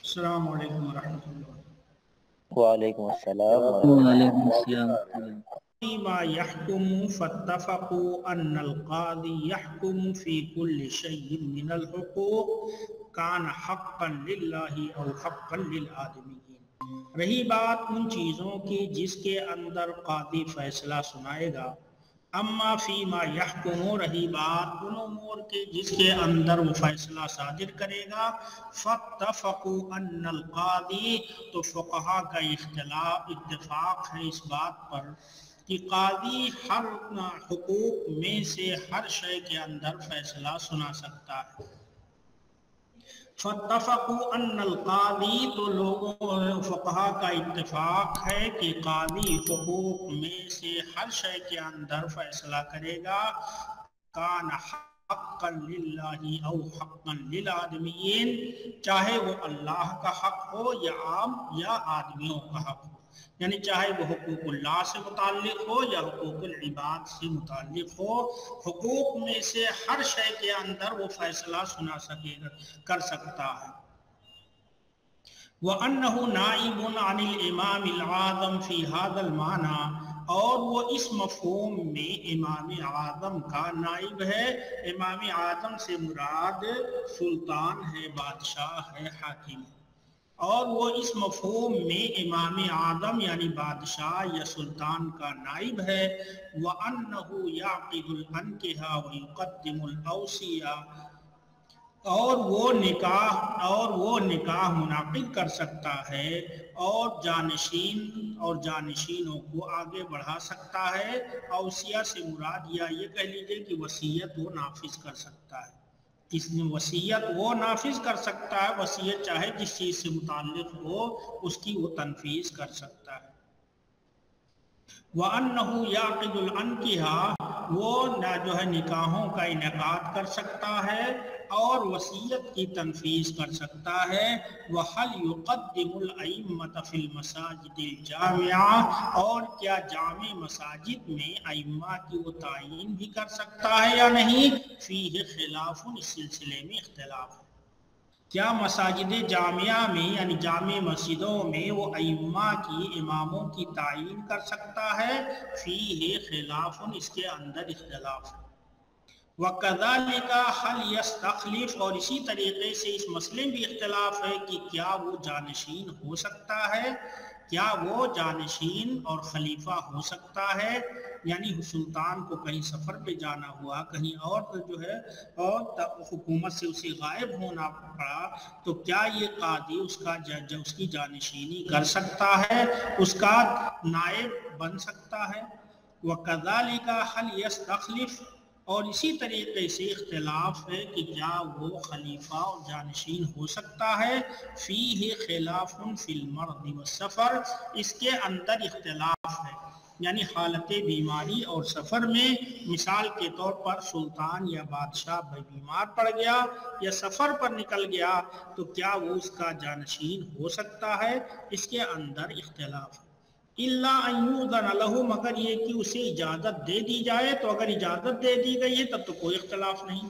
السلام علیکم ورحمۃ اللہ۔ وعلیکم السلام وعلیکم السلام۔ فيما يحكم فاتفقوا أن القاضي يحكم في كل شيء من الحقوق كان حقا لله أو حقا للآدميين۔ رہی بات ان چیزوں کی جس کے اندر قاضی فیصلہ سنائے گا، اما فیما یحکم، رہی بات ان امور کے جس کے اندر وہ فیصلہ صادر کرے گا، فاتفقوا ان القاضی، تو فقہا کا اتفاق ہے اس بات پر کہ قاضی ہر حقوق میں سے ہر شے کے اندر فیصلہ سنا سکتا ہے۔ فاتفقوا ان القاضی، تو لوگوں فقہا کا اتفاق ہے کہ قاضی حقوق میں سے ہر شے کے اندر فیصلہ کرے گا، کان حقا للہ او حقا للآدمین، چاہے وہ اللہ کا حق ہو یا عام یا آدمیوں کا حق ہو، یعنی چاہے وہ حقوق اللہ سے متعلق ہو یا حقوق العباد سے متعلق ہو، حقوق میں سے ہر شے کے اندر وہ فیصلہ سنا سکے گا، کر سکتا ہے۔ وَأَنَّهُ نَائِبٌ عَنِ الْإِمَامِ الْعَاظَمِ فِي هَذَا الْمَعْنَى، اور وہ اس مفہوم میں امام اعظم کا نائب ہے۔ امام اعظم سے مراد سلطان ہے، بادشاہ ہے، حاکم، اور وہ اس مفہوم میں امام اعظم یعنی بادشاہ یا سلطان کا نائب ہے۔ وَأَنَّهُ يَعْقِدُ الْأَنْكِحَةَ وَيُقَدِّمُ الْأَوْصِيَّةَ، اور وہ نکاح منعقد کر سکتا ہے اور جانشینوں کو آگے بڑھا سکتا ہے۔ اوصیہ سے مراد یا یہ کہہ لیجئے کہ وصیت وہ نافذ کر سکتا ہے، کس نے وصیت وہ نافذ کر سکتا ہے، وصیت چاہے جس چیز سے متعلق ہو اس کی وہ تنفیذ کر سکتا ہے۔ وَأَنَّهُ يَعْقِدُ الْأَنْكِحَةَ، وہ جو ہے نکاحوں کا انعقاد کر سکتا ہے اور وصیت کی تنفیذ کر سکتا ہے۔ وَهَلْ يُقَدِّمُ الْأَئِمَّةَ فِي الْمَسَاجِدِ الْجَامِعَةِ، اور کیا جامع مساجد میں ائمہ کی وہ تعین بھی کر سکتا ہے یا نہیں؟ فِيهِ خِلَافٌ، اس سلسلے میں اختلاف ہے۔ کیا مساجد جامعہ میں یعنی جامع مسجدوں میں وہ ائمہ کی، اماموں کی تعین کر سکتا ہے؟ فیہ خلاف، اس کے اندر اختلاف ہے۔ وَكَذَلِكَ هَلْ يَسْتَخْلِفُ، اور اسی طریقے سے اس مسئلے بھی اختلاف ہے کہ کیا وہ جانشین ہو سکتا ہے، کیا وہ جانشین اور خلیفہ ہو سکتا ہے، یعنی سلطان کو کہیں سفر پہ جانا ہوا، کہیں اور جو ہے اور حکومت سے اسے غائب ہونا پڑا، تو کیا یہ قاضی اس کی جانشینی کر سکتا ہے، اس کا نائب بن سکتا ہے؟ وَكَذَلِكَ هَلْ يَسْتَخْلِفُ، اور اسی طریقے سے اختلاف ہے کہ کیا وہ خلیفہ اور جانشین ہو سکتا ہے۔ فیہ خلاف فی المرض والسفر، اس کے اندر اختلاف ہے، یعنی حالت بیماری اور سفر میں، مثال کے طور پر سلطان یا بادشاہ بیمار پڑ گیا یا سفر پر نکل گیا تو کیا وہ اس کا جانشین ہو سکتا ہے؟ اس کے اندر اختلاف ہے۔ الا ان یؤذن لہ، مگر یہ کہ اسے اجازت دے دی جائے، تو اگر اجازت دے دی گئی ہے تب تو کوئی اختلاف نہیں۔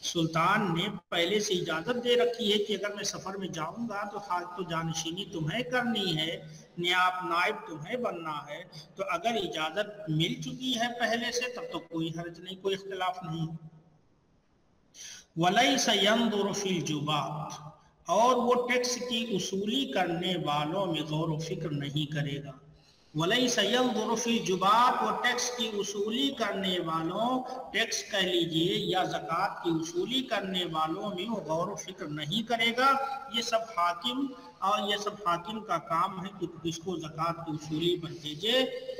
سلطان نے پہلے سے اجازت دے رکھی ہے کہ اگر میں سفر میں جاؤں گا تو جانشینی تمہیں کرنی ہے، نائب تمہیں بننا ہے، تو اگر اجازت مل چکی ہے پہلے سے تب تو کوئی حرج نہیں، کوئی اختلاف نہیں۔ وَلَيْسَ يَنظُرُ فِي الْجُبَاةِ، اور وہ ٹیکس کی اصولی کرنے والوں میں غور و فکر نہیں کرے گا۔ وَلَيْسَ يَنظُرُ فِي الْجُبَاةِ، وہ ٹیکس کی اصولی کرنے والوں، ٹیکس کہہ لیجئے یا زکوٰۃ کی اصولی کرنے والوں میں وہ غور و فکر نہیں کرے گا۔ یہ سب حاکم کا کام ہے کہ کس کو زکوٰۃ کی اصولی پر بھیجے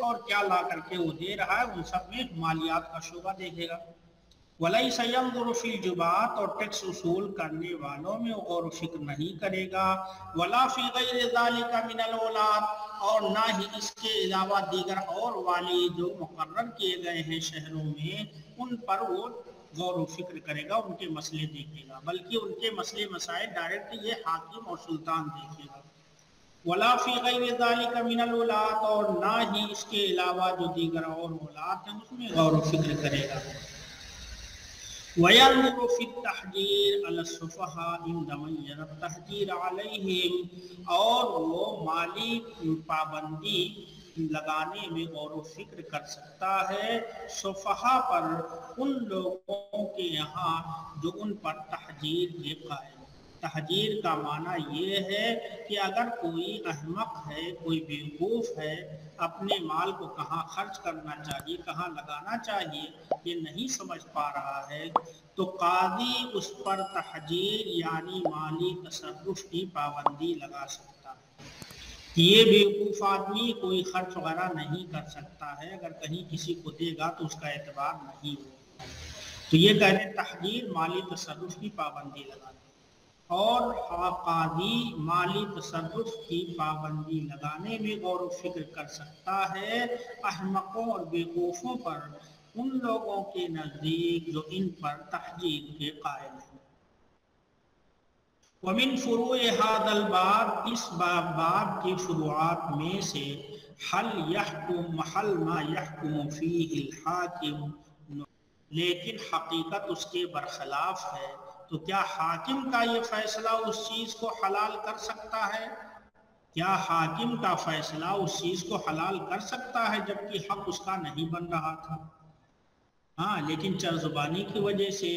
اور کیا لا کر کے وہ دے رہا ہے، ان سب میں مالیات کا شعبہ دیکھے گا۔ وَلَيْسَ يَنظُرُ فِي الْجُبَاتِ اور ٹیکس وصول کرنے والوں میں غور و فکر نہیں کرے گا، وَلَا فِي غَيْرِ ذَلِكَ مِنَ الْأَوْلَادِ اور نہ ہی اس کے علاوہ دیگر اور والی جو مقرر کیے گئے ہیں شہروں میں ان پر وہ غور و فکر کرے گا، ان کے مسئلے دیکھے گا، بلکہ ان کے مسئلے مسائل ڈائریکٹ یہ حاکم اور سلطان دیکھے گا۔ وَلَا فِي غَيْرِ ذَلِكَ مِنَ الْأَوْلَادِ اور نہ ہی اس کے علاوہ جو دیگر اور اولاد ہیں اس میں غور و فکر کرے گا۔ وَيَنظُرُ فِي التَّحْجِيرِ عَلَى السُّفَهَاءِ عِنْدَ مَنْ يَرَى التَّحْجِيرَ عَلَيْهِمْ اور وہ مالی پابندی لگانے میں غور و فکر کر سکتا ہے سفہا پر، ان لوگوں کے یہاں جو ان پر تحجیر کے قائل۔ تحجیر کا معنی یہ ہے کہ اگر کوئی احمق ہے، کوئی بیوقوف ہے، اپنے مال کو کہاں خرچ کرنا چاہیے، کہاں لگانا چاہیے یہ نہیں سمجھ پا رہا ہے، تو قاضی اس پر تحجیر یعنی مالی تصرف کی پابندی لگا سکتا ہے۔ یہ بیوقوف آدمی کوئی خرچ وغیرہ نہیں کر سکتا ہے، اگر کہیں کسی کو دے گا تو اس کا اعتبار نہیں ہوگا، تو یہ کہہ رہے تحجیر مالی تصرف کی پابندی لگا دے، اور قاضی مالی تصرف کی پابندی لگانے میں غور و فکر کر سکتا ہے احمقوں اور بیوقوفوں پر، ان لوگوں کے نزدیک جو ان پر تحجیر کے قائل ہیں۔ وَمِن فُرُوعِ هَذَا الْبَابِ اس باب کی فروعات میں سے حل يحكم محل ما يحكم فيه الحاکم، لیکن حقیقت اس کے برخلاف ہے، تو کیا حاکم کا یہ فیصلہ اس چیز کو حلال کر سکتا ہے؟ کیا حاکم کا فیصلہ اس چیز کو حلال کر سکتا ہے جبکہ حق اس کا نہیں بن رہا تھا؟ ہاں، لیکن چرزبانی کی وجہ سے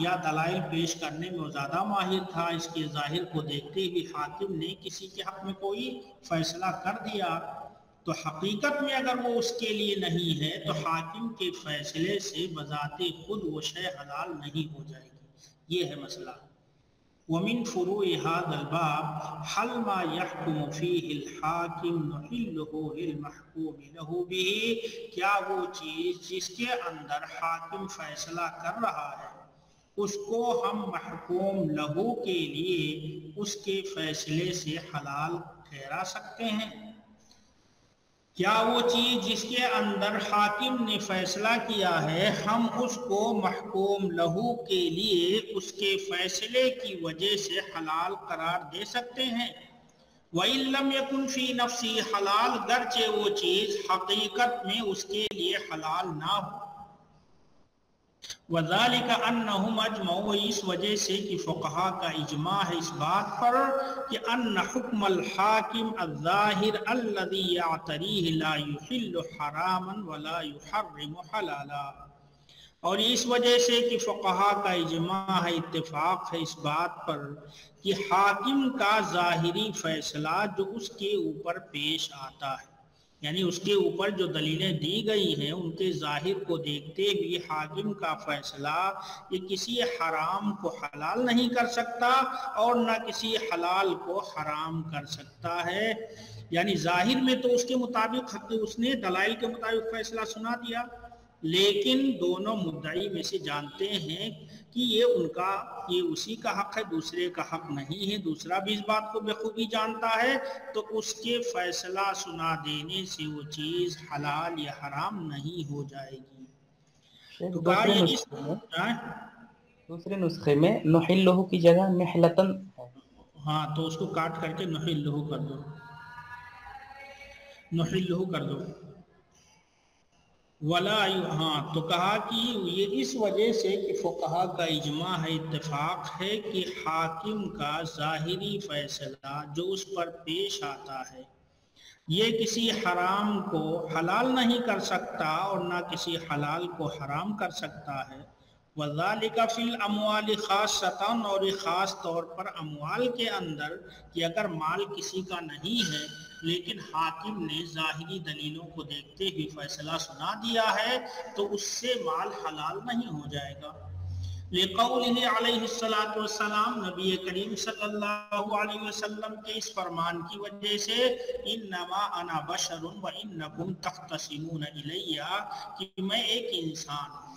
یا دلائل پیش کرنے میں وہ زیادہ ماہر تھا، اس کے ظاہر کو دیکھتے ہوئے حاکم نے کسی کے حق میں کوئی فیصلہ کر دیا، تو حقیقت میں اگر وہ اس کے لیے نہیں ہے تو حاکم کے فیصلے سے بذات خود وہ شے حلال نہیں ہو جائے گی، یہ ہے مسئلہ۔ وَمِن فُرُوعِ هَذَا الْبَابِ حَلْ مَا يَحْكُمُ فِيهِ الْحَاكِمُ نُحِلُّهُ لِلْمَحْكُومِ لَهُ بِهِ کیا وہ چیز جس کے اندر حاکم فیصلہ کر رہا ہے اس کو ہم محکوم لہو کے لیے اس کے فیصلے سے حلال ٹھہرا سکتے ہیں؟ کیا وہ چیز جس کے اندر حاکم نے فیصلہ کیا ہے ہم اس کو محکوم لہو کے لیے اس کے فیصلے کی وجہ سے حلال قرار دے سکتے ہیں؟ وَإِن لَمْ يَكُنْ فِي نَفْسِهِ حلال گرچہ وہ چیز حقیقت میں اس کے لیے حلال نہ ہو۔ وَذَلِكَ أَنَّهُمْ أَجْمَعُوا اس وجہ سے کہ فقہاء کا اجماع ہے اس بات پر کہ أَنَّ حُكْمَ الْحَاكِمِ الظَّاهِرِ الَّذِي يَعْتَرِيهِ لَا يُحِلُّ حَرَامًا وَلَا يُحَرِّمُ حَلَالًا، اور اس وجہ سے کہ فقہاء کا اجماع ہے، اتفاق ہے اس بات پر کہ حاکم کا ظاہری فیصلہ جو اس کے اوپر پیش آتا ہے، یعنی اس کے اوپر جو دلیلیں دی گئی ہیں ان کے ظاہر کو دیکھتے ہوئے حاکم کا فیصلہ یہ کسی حرام کو حلال نہیں کر سکتا اور نہ کسی حلال کو حرام کر سکتا ہے، یعنی ظاہر میں تو اس کے مطابق اس نے دلائل کے مطابق فیصلہ سنا دیا، لیکن دونوں مدعی میں سے جانتے ہیں کہ یہ اسی کا حق ہے، دوسرے کا حق نہیں ہے، دوسرا بھی اس بات کو بخوبی جانتا ہے، تو اس کے فیصلہ سنا دینے سے وہ چیز حلال یا حرام نہیں ہو جائے گی۔ تو دوسرے نسخے میں نحلہ کی جگہ نحلتن، ہاں تو اس کو کاٹ کر کے نحلہ کر دو، نحلہ کر دو ہاں تو کہا کہ یہ اس وجہ سے کہ فقہاء کا اجماع ہے، اتفاق ہے کہ حاکم کا ظاہری فیصلہ جو اس پر پیش آتا ہے یہ کسی حرام کو حلال نہیں کر سکتا اور نہ کسی حلال کو حرام کر سکتا ہے۔ وَذَلِكَ فِي الْأَمْوَالِ خَاصَّةً اور خاص طور پر اموال کے اندر کہ اگر مال کسی کا نہیں ہے لیکن حاکم نے ظاہری دلیلوں کو دیکھتے ہوئے فیصلہ سنا دیا ہے تو اس سے مال حلال نہیں ہو جائے گا۔ لِقَوْلِهِ علیہ الصلاۃ والسلام نبی کریم صلی اللہ علیہ وسلم کے اس فرمان کی وجہ سے انما انا بشر وانکم تختصمون الی کہ میں ایک انسان ہوں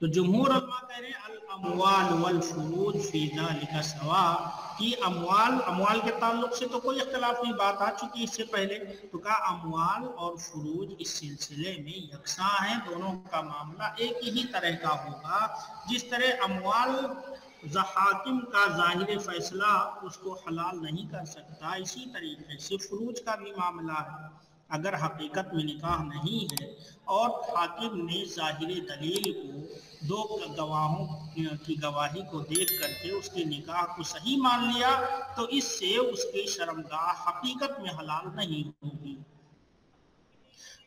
تو جمہور علماء کہہ رہے ہیں الاموال والفروج فی ذالک سوا، کہ اموال کے تعلق سے تو کوئی اختلاف نہیں، بات آ چکی اس سے پہلے، تو کہا اموال اور فروج اس سلسلے میں یکساں ہیں، دونوں کا معاملہ ایک ہی طرح کا ہوگا۔ جس طرح اموال حاکم کا ظاہر فیصلہ اس کو حلال نہیں کر سکتا، اسی طریقے سے فروج کا بھی معاملہ ہے۔ اگر حقیقت میں نکاح نہیں ہے اور حاکم نے ظاہر دلیل کو، دو گواہوں کی گواہی کو دیکھ کر کے اس کے نکاح کو صحیح مان لیا، تو اس سے اس کی شرمگاہ حقیقت میں حلال نہیں ہوگی۔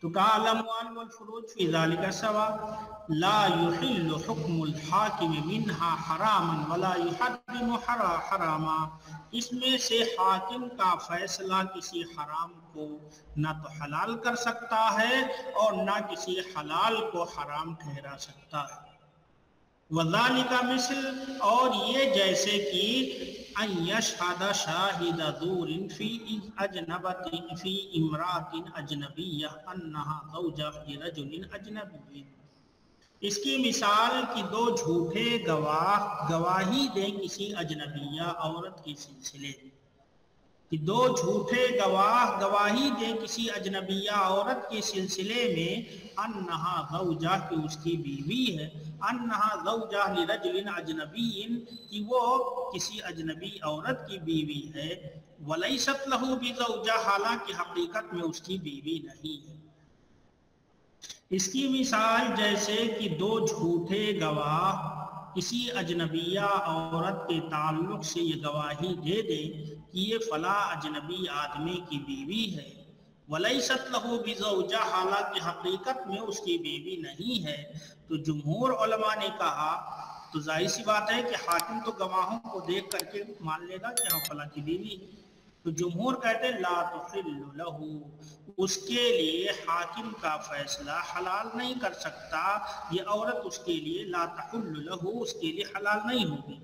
تو کہا الاموال والفروج فی ذالک سوا لا یحل حکم الحاکم منہا حراما ولا یحرم حراما، اس میں سے حاکم کا فیصلہ کسی حرام کو نہ تو حلال کر سکتا ہے اور نہ کسی حلال کو حرام ٹھہرا سکتا ہے۔ وذالک مثل، اور یہ جیسے کہ ان یشہد شاہد ذور فی اجنبۃ فی امرأۃ اجنبیہ انہا زوجہ لرجل اجنبی، اس کی مثال کہ دو جھوٹے گواہ گواہی دیں کسی اجنبیہ عورت کے سلسلے میں، کہ دو جھوٹے گواہ گواہی دیں کسی اجنبیہ عورت کے سلسلے میں، انہا زوجہ کہ اس کی بیوی ہے، انہا زوجہ لرجل اجنبی کہ وہ کسی اجنبی عورت کی بیوی ہے، ولیست لہ بزوجہ حالانکہ حقیقت میں اس کی بیوی نہیں ہے۔ اس کی مثال جیسے کہ دو جھوٹے گواہ کسی اجنبیہ عورت کے تعلق سے یہ گواہی دے دیں کہ یہ فلاں اجنبی آدمی کی بیوی ہے، ولیست لہ بزوجہ حالانکہ حقیقت میں اس کی بیوی نہیں ہے، تو جمہور علماء نے کہا تو ظاہر سی بات ہے کہ حاکم تو گواہوں کو دیکھ کر کے مان لے گا کہ ہاں فلاں کی بیوی ہے، تو جمہور کہتے ہیں لا تحل لہ، اس کے لیے حاکم کا فیصلہ حلال نہیں کر سکتا، یہ عورت اس کے لیے لا تحل لہ، اس کے لیے حلال نہیں ہوگی۔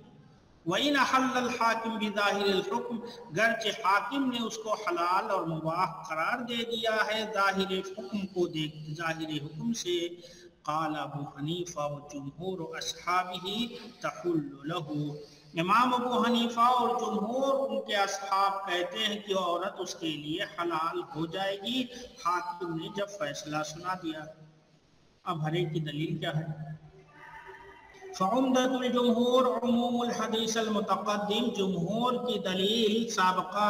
وَإِنْ أَحَلَّ الْحَاكِمُ بِظَاهِرِ الْحُكْمِ، گرچہ حاکم نے اس کو حلال اور مباح قرار دے دیا ہے ظاہر حکم کو دیکھ، ظاہر حکم سے، قال ابو حنیفہ و جمہور اصحابہ تحل لہ، امام ابو حنیفہ اور جمہور ان کے اصحاب کہتے ہیں کہ عورت اس کے لیے حلال ہو جائے گی، حاکم نے جب فیصلہ سنا دیا۔ اب ہر ایک کی دلیل کیا ہے؟ فعمدۃ الجمہور عموم الحدیث المتقدم، جمہور کی دلیل سابقہ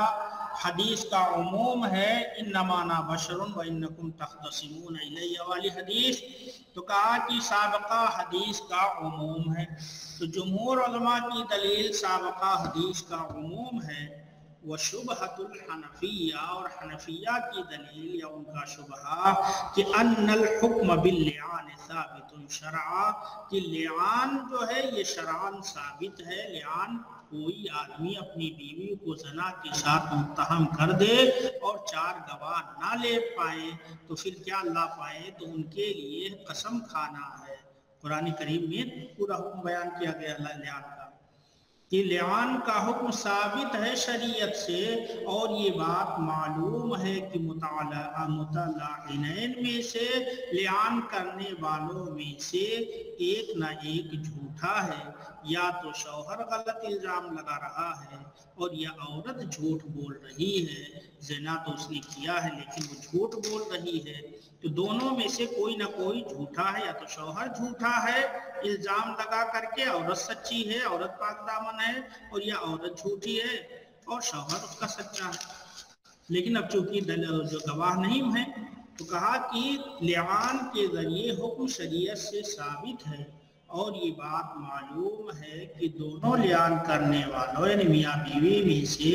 حدیث کا عموم ہے، انما انا بشر وانکم تختصمون الی والی حدیث، تو کہا کہ سابقہ حدیث کا عموم ہے، تو جمہور علماء کی دلیل سابقہ حدیث کا عموم ہے۔ وشبہۃ الحنفیہ، اور حنفیہ کی دلیل یا ان کا شبہہ کہ ان الحکم باللعان ثابت شرعا، کہ لعان جو ہے یہ شرعاً ثابت ہے، لعان کوئی آدمی اپنی بیوی کو زنا کے ساتھ متہم کر دے اور 4 گواہ نہ لے پائے تو پھر کیا لا پائے، تو ان کے لیے قسم کھانا ہے۔ قرآن کریم میں پورا حکم بیان کیا گیا لعان کا، کہ لعان کا حکم ثابت ہے شریعت سے، اور یہ بات معلوم ہے کہ متلاعنین میں سے، لعان کرنے والوں میں سے ایک نہ ایک جھوٹا ہے، یا تو شوہر غلط الزام لگا رہا ہے اور یا عورت جھوٹ بول رہی ہے، زنا تو اس نے کیا ہے لیکن وہ جھوٹ بول رہی ہے، تو دونوں میں سے کوئی نہ کوئی جھوٹا ہے، یا تو شوہر جھوٹا ہے الزام لگا کر کے، عورت سچی ہے، عورت پاک دامن ہے، اور یا عورت جھوٹی ہے اور شوہر اس کا سچا ہے۔ لیکن اب چونکہ جو گواہ نہیں ہیں، تو کہا کہ لعان کے ذریعے حکم شریعت سے ثابت ہے، اور یہ بات معلوم ہے کہ دونوں لعان کرنے والوں یعنی میاں بیوی میں سے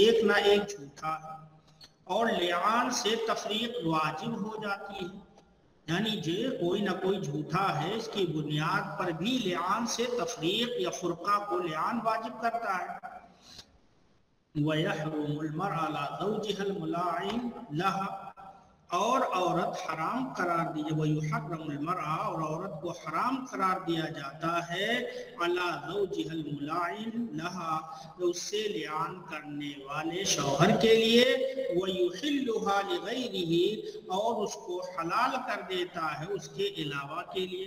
ایک نہ ایک جھوٹا ہے، اور لعان سے تفریق واجب ہو جاتی ہے، یعنی جو کوئی نہ کوئی جھوٹا ہے، اس کی بنیاد پر بھی لعان سے تفریق یا فرقہ کو لعان واجب کرتا ہے۔ وَيَحْرُمُ الْمَرْءَ عَلَى زَوْجِهَا الْمُلَاعِنِ لَهَا، اور عورت حرام قرار دی، وَيُحَرَّمُ الْمَرْءَ، اور عورت کو حرام قرار دیا جاتا ہے، عَلَى زَوْجِهَا الْمُلَاعِنِ لَهَا، اس سے لعان کرنے والے شوہر کے لیے، وَيُحِلُّهَا لِغَيْرِهِ، اور اس کو حلال کر دیتا ہے اس کے علاوہ کے لیے،